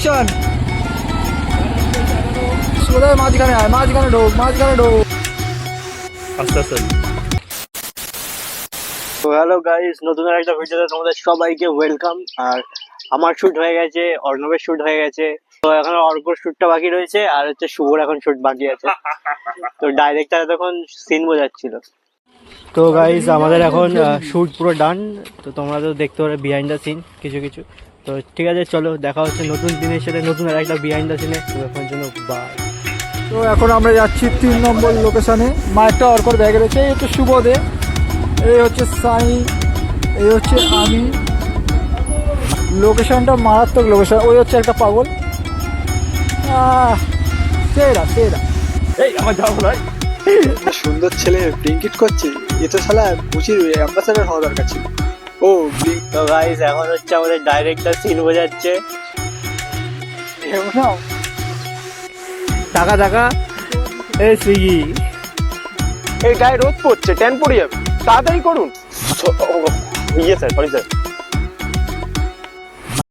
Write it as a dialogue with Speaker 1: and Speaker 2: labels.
Speaker 1: Action. সোজা মাঝখানে আয়, মাঝখানে ঢোক, মাঝখানে ঢোক।
Speaker 2: আস্তে আস্তে।
Speaker 3: তো হ্যালো গাইস, নতুন একটা ভিডিওতে তোমাদের সবাইকে ওয়েলকাম। আর আমার শুট হয়ে গেছে, অর্ণবের শুট হয়ে গেছে, তো এখন অর্কর শুটটা বাকি রয়েছে, আর হচ্ছে শুভর এখন শুট বাকি আছে। তো ডাইরেক্টর তখন সিন বোঝাচ্ছিল। তো গাইস আমাদের এখন শুট পুরো ডান। তো তোমরা তো দেখতে পারো বিহাইন্ড দ্য সিন কিছু কিছু। তো ঠিক আছে, চলো দেখা হচ্ছে নতুন দিনের সাথে, নতুন আর একটা বিহাইন্ড দ্য সিনে। তো এখন জন্য বাই।
Speaker 1: তো এখন আমরা যাচ্ছি 3 নম্বর লোকেশনে। মায়েরটা অর্কর ব্যাগে রয়েছে। এই হচ্ছে শুভদে, এই হচ্ছে সাই, এই হচ্ছে আমি। লোকেশনটা মারাত্মক লোকেশন। ওই হচ্ছে একটা পাগল। সেরা সেরা।
Speaker 2: এই আমার যাবো নয়।
Speaker 4: সুন্দর ছেলে ব্লিঙ্কিট করছে, এ তো শালা বুচির অ্যাম্বাসাডার হওয়া দরকার ছিল। ও
Speaker 3: তো গাইস এখন হচ্ছে আমাদের ডাইরেক্টর সিন বোঝাচ্ছে। টাকা টাকা এই সুইগি।
Speaker 2: এই গায়ে রোদ পড়ছে, ট্যান পড়ে যাবে, তাড়াতাড়ি করুন। ইয়ে স্যার, সরি স্যার।